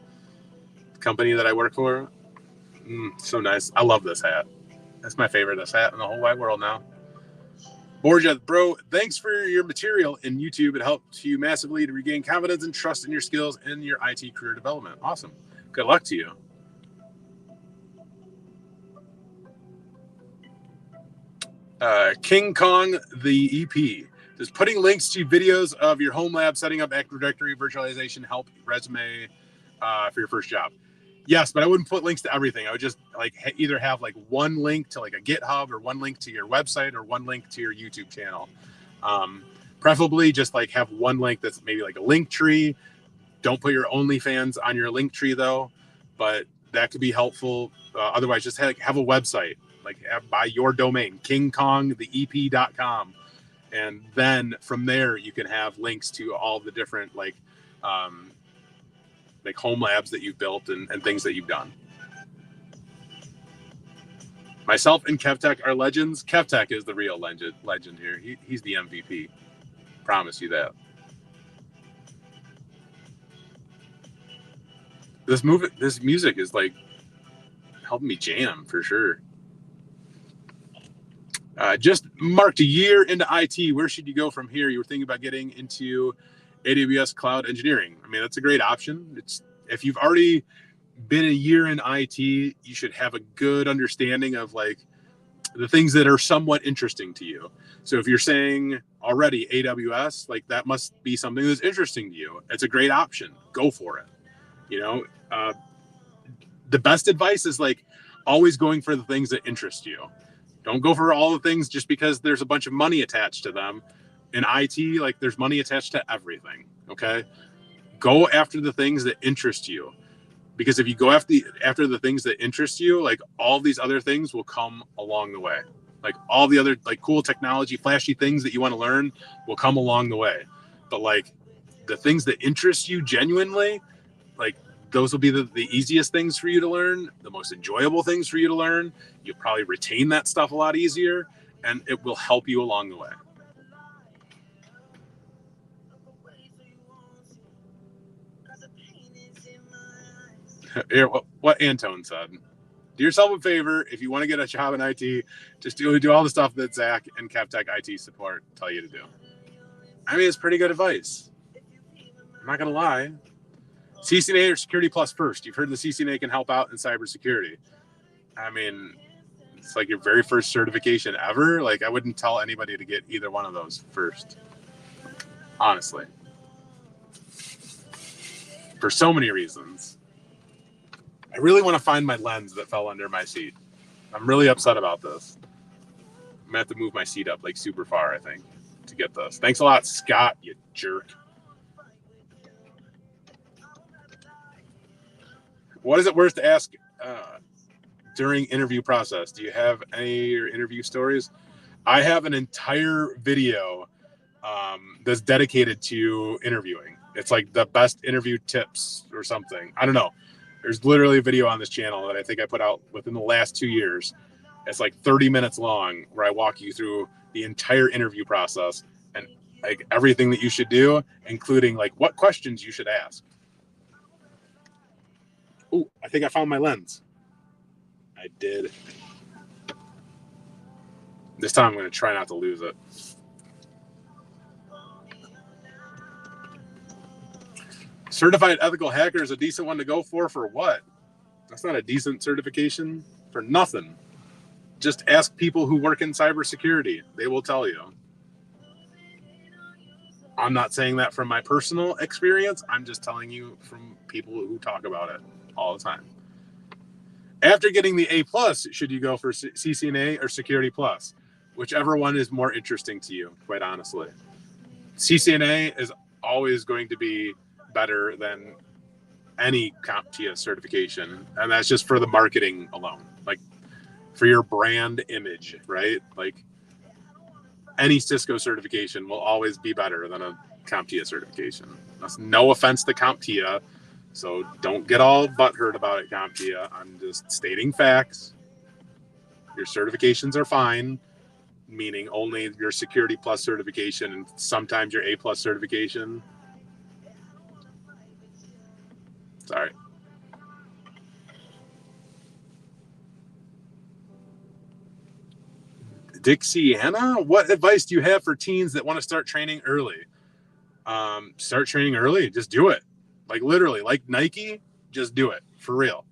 Company that I work for. So nice. I love this hat. That's my favorite hat in the whole wide world now. Borja, bro, thanks for your material in YouTube. It helped you massively to regain confidence and trust in your skills in your IT career development. Awesome. Good luck to you. King Kong, the EP. Does putting links to videos of your home lab, setting up Active Directory, virtualization help resume for your first job? Yes, but I wouldn't put links to everything. I would just like either have like one link to like a GitHub or one link to your website or one link to your YouTube channel. Preferably just like have one link that's maybe like a link tree. Don't put your OnlyFans on your link tree though, but that could be helpful. Otherwise, just have a website, like by your domain, kingkongtheep.com. And then from there, you can have links to all the different like home labs that you've built and things that you've done. Myself and KevTech are legends. KevTech is the real legend here. He's the MVP. Promise you that. This music is like helping me jam for sure. Just marked a year into IT. Where should you go from here? You were thinking about getting into AWS cloud engineering. I mean, that's a great option. It's if you've already been a year in IT, you should have a good understanding of like the things that are somewhat interesting to you. So if you're saying already AWS, like that must be something that's interesting to you. It's a great option. Go for it. You know, the best advice is like always going for the things that interest you. Don't go for all the things just because there's a bunch of money attached to them. In IT, like there's money attached to everything. Okay. Go after the things that interest you. Because if you go after the things that interest you, like all these other things will come along the way. Like all the other like cool technology, flashy things that you want to learn will come along the way. But like the things that interest you genuinely, like those will be the easiest things for you to learn, the most enjoyable things for you to learn. You'll probably retain that stuff a lot easier, and it will help you along the way. Here, what Antone said. Do yourself a favor. If you want to get a job in IT, just do all the stuff that Zach and KevTech IT support tell you to do. I mean, it's pretty good advice. I'm not going to lie. CCNA or Security Plus first. You've heard the CCNA can help out in cybersecurity. I mean, it's like your very first certification ever. Like, I wouldn't tell anybody to get either one of those first. Honestly. For so many reasons. I really want to find my lens that fell under my seat. I'm really upset about this. I'm going to have to move my seat up like super far, I think, to get this. Thanks a lot, Scott, you jerk. What is it worth to ask during interview process? Do you have any interview stories? I have an entire video that's dedicated to interviewing. It's like the best interview tips or something. I don't know. There's literally a video on this channel that I think I put out within the last 2 years It's like 30 minutes long where I walk you through the entire interview process and like everything that you should do, including like what questions you should ask. Oh, I think I found my lens. I did. This time I'm going to try not to lose it. Certified ethical hacker is a decent one to go for what? That's not a decent certification for nothing. Just ask people who work in cybersecurity. They will tell you. I'm not saying that from my personal experience. I'm just telling you from people who talk about it all the time. After getting the A+, should you go for CCNA or Security Plus? Whichever one is more interesting to you, quite honestly. CCNA is always going to be better than any CompTIA certification, and that's just for the marketing alone, like for your brand image, right? Like any Cisco certification will always be better than a CompTIA certification. That's no offense to CompTIA, so don't get all butthurt about it, CompTIA. I'm just stating facts. Your certifications are fine, meaning only your Security Plus certification and sometimes your A+ certification. Sorry. Dixiana, what advice do you have for teens that want to start training early? Start training early. Just do it. Like literally, like Nike, just do it for real.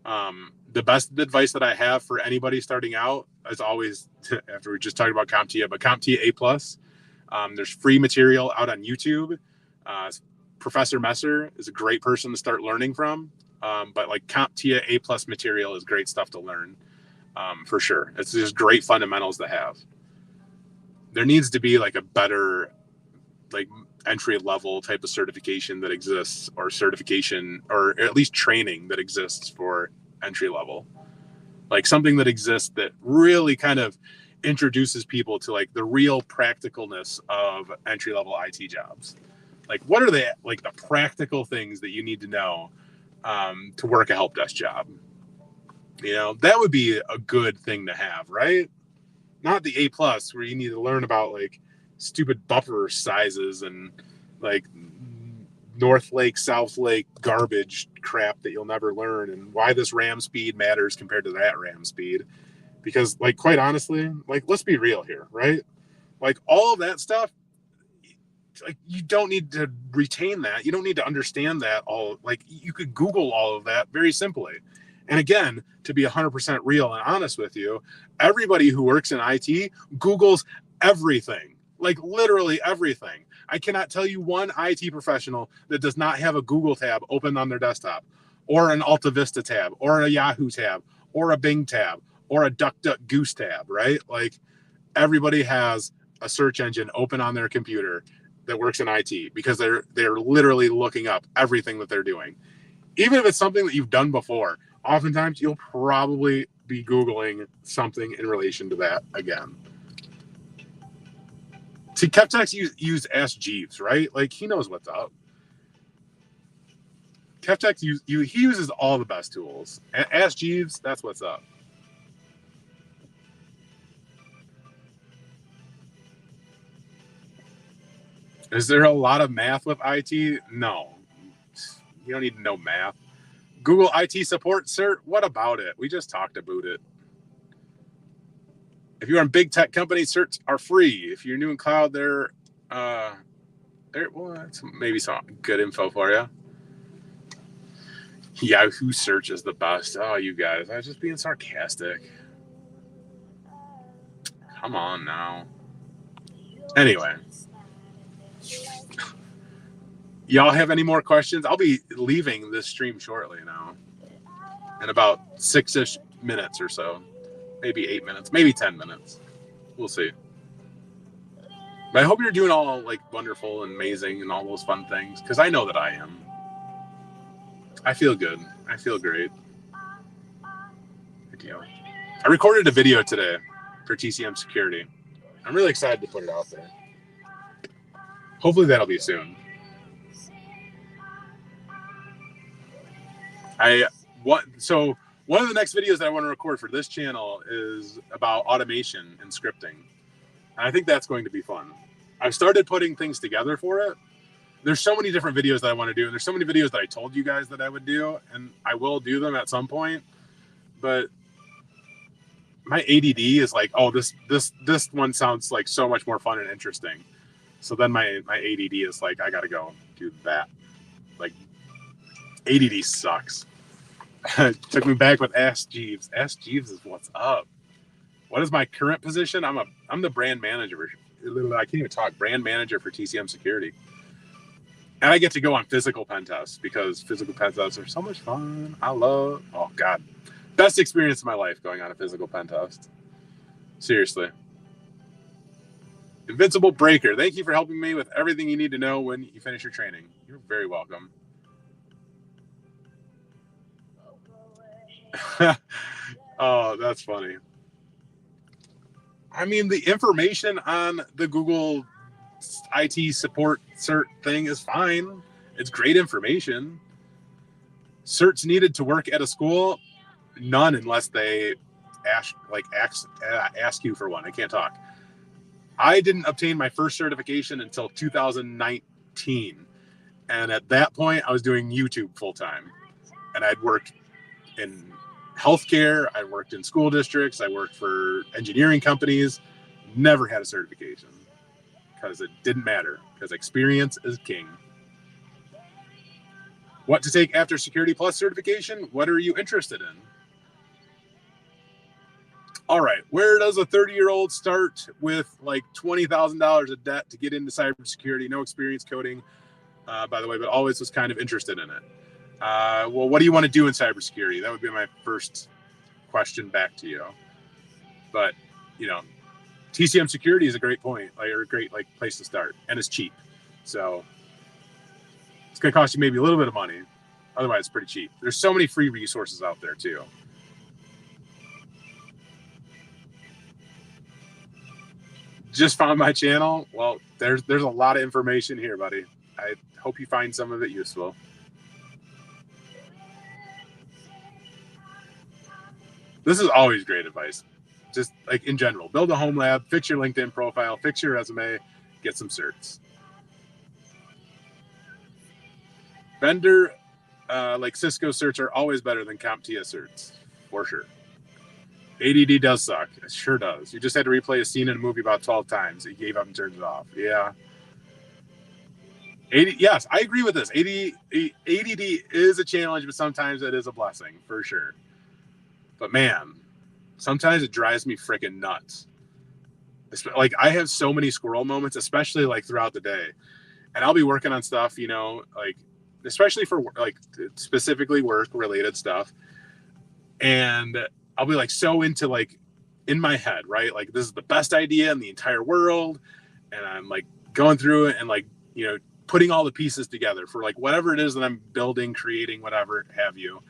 The best advice that I have for anybody starting out is always, after we just talked about CompTIA, but CompTIA A+. There's free material out on YouTube. Professor Messer is a great person to start learning from. But like CompTIA A+ material is great stuff to learn. For sure. It's just great fundamentals to have. There needs to be like a better like entry level type of certification that exists, or certification, or at least training that exists for entry level. Like something that exists that really kind of introduces people to like the real practicalness of entry level IT jobs. Like what are the like the practical things that you need to know to work a help desk job? You know, that would be a good thing to have, right? Not the A+ where you need to learn about like stupid buffer sizes and like North Lake, South Lake garbage crap that you'll never learn, and why this RAM speed matters compared to that RAM speed. Because like, quite honestly, like, let's be real here, right? Like all of that stuff, like you don't need to retain that. You don't need to understand that all. Like you could Google all of that very simply. And again, to be 100% real and honest with you, everybody who works in IT Googles everything, like literally everything. I cannot tell you one IT professional that does not have a Google tab open on their desktop, or an Alta Vista tab, or a Yahoo tab, or a Bing tab, or a DuckDuckGoose tab, right? Like everybody has a search engine open on their computer that works in IT, because they're literally looking up everything that they're doing. Even if it's something that you've done before, oftentimes you'll probably be Googling something in relation to that again. See, Kevtex use Ask Jeeves, right? Like he knows what's up. Kevtex he uses all the best tools. Ask Jeeves, that's what's up. Is there a lot of math with IT? No. You don't need to know math. Google IT support cert? What about it? We just talked about it. If you're in big tech companies, certs are free. If you're new in cloud, well, that's maybe some good info for you. Yahoo search is the best. Oh, you guys, I was just being sarcastic. Come on now. Anyway. Y'all have any more questions? I'll be leaving this stream shortly now. In about 6-ish minutes or so. Maybe 8 minutes. Maybe 10 minutes. We'll see. But I hope you're doing all like wonderful and amazing and all those fun things, because I know that I am. I feel good. I feel great. Good deal. I recorded a video today for TCM Security. I'm really excited to put it out there. Hopefully that'll be soon. So One of the next videos that I want to record for this channel is about automation and scripting. And I think that's going to be fun. I've started putting things together for it. There's so many different videos that I want to do, and there's so many videos that I told you guys that I would do, and I will do them at some point. But my ADD is like, oh, this one sounds like so much more fun and interesting. So then my ADD is like, I gotta go do that. Like, ADD sucks. Took me back with Ask Jeeves. Ask Jeeves is what's up. What is my current position? I'm the brand manager. I can't even talk. Brand manager for TCM Security. And I get to go on physical pen tests because physical pen tests are so much fun. Oh God, best experience of my life going on a physical pen test. Seriously. Invincible Breaker, thank you for helping me with everything you need to know when you finish your training. You're very welcome. Oh, that's funny. I mean, the information on the Google IT support cert thing is fine. It's great information. Certs needed to work at a school, none unless they ask you for one. I can't talk. I didn't obtain my first certification until 2019. And at that point, I was doing YouTube full time. And I'd worked in healthcare, I worked in school districts, I worked for engineering companies, never had a certification because it didn't matter, because experience is king. What to take after Security Plus certification? What are you interested in? All right, where does a 30-year-old start with like $20,000 of debt to get into cybersecurity? No experience coding, by the way, but always was kind of interested in it. Well, what do you want to do in cybersecurity? That would be my first question back to you. But, you know, TCM Security is a great point, or a great place to start, and it's cheap. So it's going to cost you maybe a little bit of money. Otherwise, it's pretty cheap. There's so many free resources out there too. Just found my channel. Well, there's a lot of information here, buddy. I hope you find some of it useful. This is always great advice. Just like in general, build a home lab, fix your LinkedIn profile, fix your resume, get some certs. Vendor like Cisco certs are always better than CompTIA certs, for sure. ADD does suck. It sure does. You just had to replay a scene in a movie about 12 times. It gave up and turned it off. Yeah. Yes, I agree with this. ADD is a challenge, but sometimes it is a blessing, for sure. But man, sometimes it drives me freaking nuts. Like, I have so many squirrel moments, especially like throughout the day. And I'll be working on stuff, you know, like especially for like specifically work related stuff. And I'll be like so into like in my head, right? Like, this is the best idea in the entire world. And I'm like going through it and like, you know, putting all the pieces together for like whatever it is that I'm building, creating, whatever have you.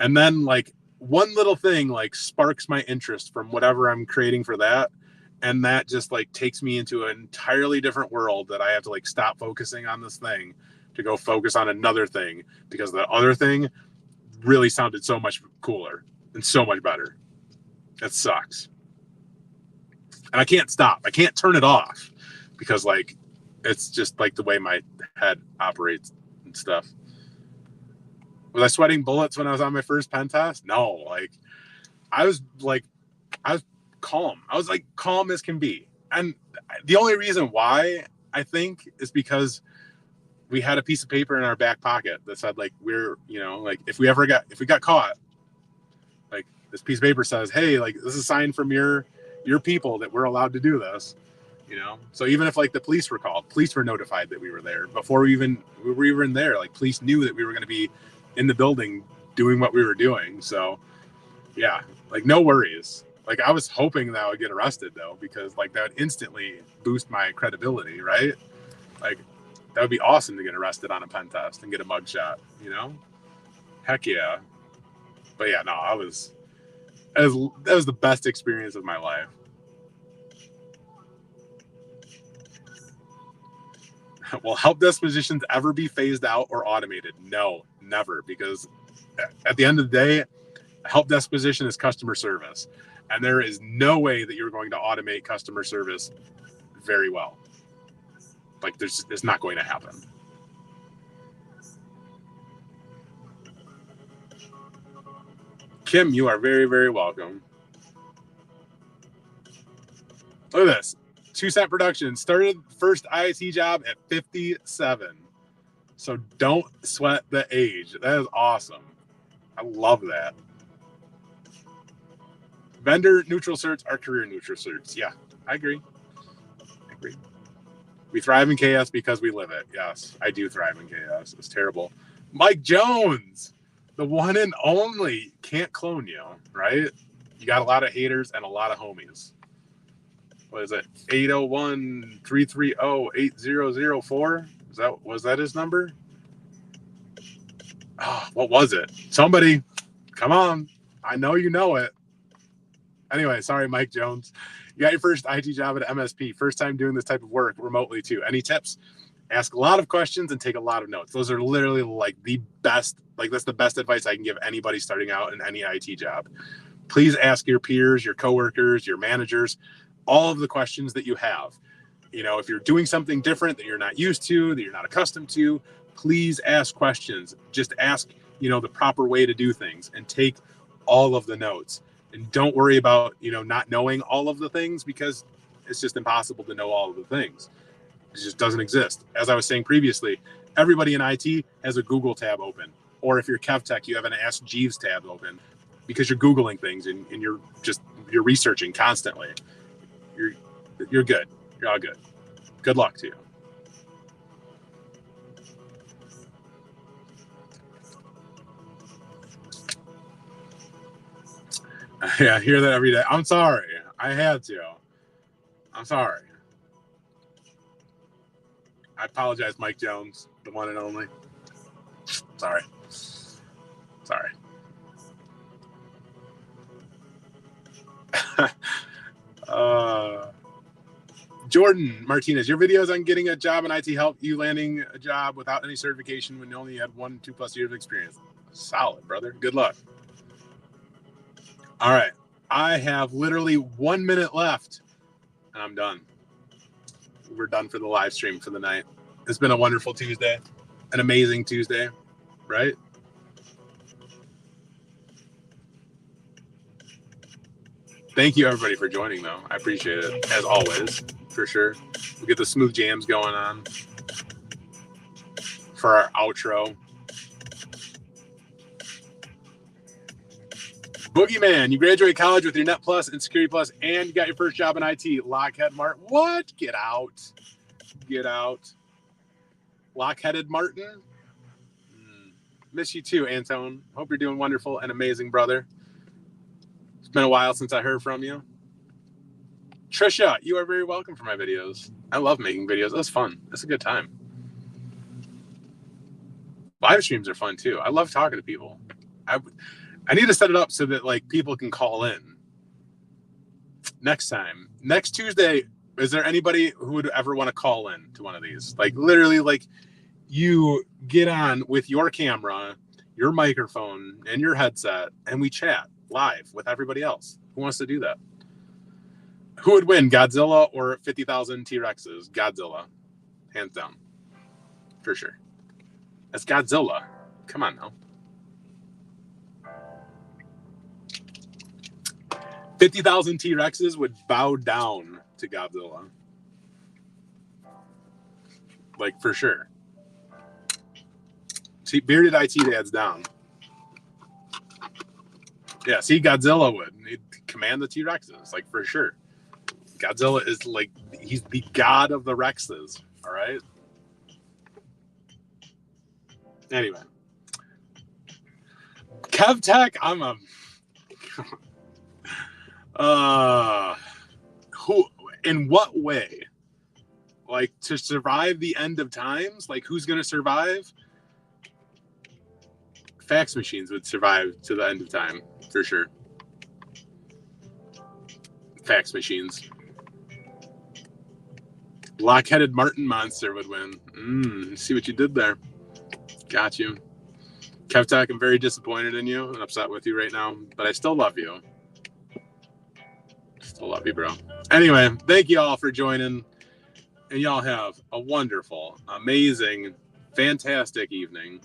And then like one little thing like sparks my interest from whatever I'm creating for that. And that just like takes me into an entirely different world that I have to like stop focusing on this thing to go focus on another thing, because the other thing really sounded so much cooler and so much better. It sucks. And I can't stop. I can't turn it off because like it's just like the way my head operates and stuff. Was I sweating bullets when I was on my first pen test? No, like I was calm. I was like calm as can be. And the only reason why I think is because we had a piece of paper in our back pocket that said like, we're, you know, like if we got caught, like this piece of paper says, hey, like this is a sign from your people that we're allowed to do this, you know? So even if like the police were called, police were notified that we were there before we were even there. Like police knew that we were going to be in the building doing what we were doing. So yeah, like no worries. Like I was hoping that I would get arrested though, because like that would instantly boost my credibility, right? Like that would be awesome to get arrested on a pen test and get a mugshot, you know? Heck yeah. But yeah, no, that was the best experience of my life. Will help desk positions ever be phased out or automated? No, never, because at the end of the day, help desk position is customer service. And there is no way that you're going to automate customer service very well. Like, it's not going to happen. Kim, you are very, very welcome. Look at this. 2-Cent Production started first IT job at 57. So don't sweat the age. That is awesome. I love that. Vendor neutral certs are career neutral certs. Yeah, I agree. We thrive in chaos because we live it. Yes, I do thrive in chaos. It's terrible. Mike Jones, the one and only, can't clone you, right? You got a lot of haters and a lot of homies. What is it? 801-330-8004? Was that his number? Oh, what was it? Somebody, come on. I know you know it. Anyway, sorry, Mike Jones. You got your first IT job at MSP. First time doing this type of work remotely too. Any tips? Ask a lot of questions and take a lot of notes. Those are literally like the best, like that's the best advice I can give anybody starting out in any IT job. Please ask your peers, your coworkers, your managers, all of the questions that you have. You know, if you're doing something different that you're not used to, that you're not accustomed to, please ask questions. Just ask, you know, the proper way to do things and take all of the notes. And don't worry about, you know, not knowing all of the things, because it's just impossible to know all of the things. It just doesn't exist. As I was saying previously, everybody in IT has a Google tab open. Or if you're KevTech, you have an Ask Jeeves tab open, because you're Googling things and you're researching constantly. You're good. You're all good. Good luck to you. Yeah, I hear that every day. I'm sorry. I had to. I'm sorry. I apologize, Mike Jones, the one and only. Sorry. Jordan Martinez, your videos on getting a job in IT help you landing a job without any certification when you only had 1-2+ years of experience. Solid, brother. Good luck. All right. I have literally 1 minute left and I'm done. We're done for the live stream for the night. It's been a wonderful Tuesday, an amazing Tuesday, right? Thank you, everybody, for joining, though. I appreciate it, as always, for sure. We'll get the smooth jams going on for our outro. Boogeyman, you graduated college with your Net Plus and Security Plus, and you got your first job in IT. Lockheed Martin. What? Get out. Lockheaded Martin. Miss you too, Antone. Hope you're doing wonderful and amazing, brother. It's been a while since I heard from you. Trisha, you are very welcome for my videos. I love making videos. That's fun. That's a good time. Live streams are fun too. I love talking to people. I need to set it up so that like people can call in next time. Next Tuesday, is there anybody who would ever want to call in to one of these? Like literally, like you get on with your camera, your microphone, and your headset, and we chat live with everybody else. Who wants to do that? Who would win, Godzilla or 50,000 T-Rexes? Godzilla, hands down, for sure. That's Godzilla. Come on now. 50,000 T-Rexes would bow down to Godzilla. Like, for sure. See, bearded IT dad's down. Yeah, see, Godzilla would. He'd command the T-Rexes, like, for sure. Godzilla is, like, he's the god of the Rexes, all right? Anyway. KevTech, I'm a... who, in what way? Like, to survive the end of times? Like, who's going to survive? Fax machines would survive to the end of time, for sure. Fax machines. Block-headed Martin monster would win. See what you did there. Got you. KevTech, I'm very disappointed in you and upset with you right now, but I still love you. Still love you, bro. Anyway, thank you all for joining, and y'all have a wonderful, amazing, fantastic evening.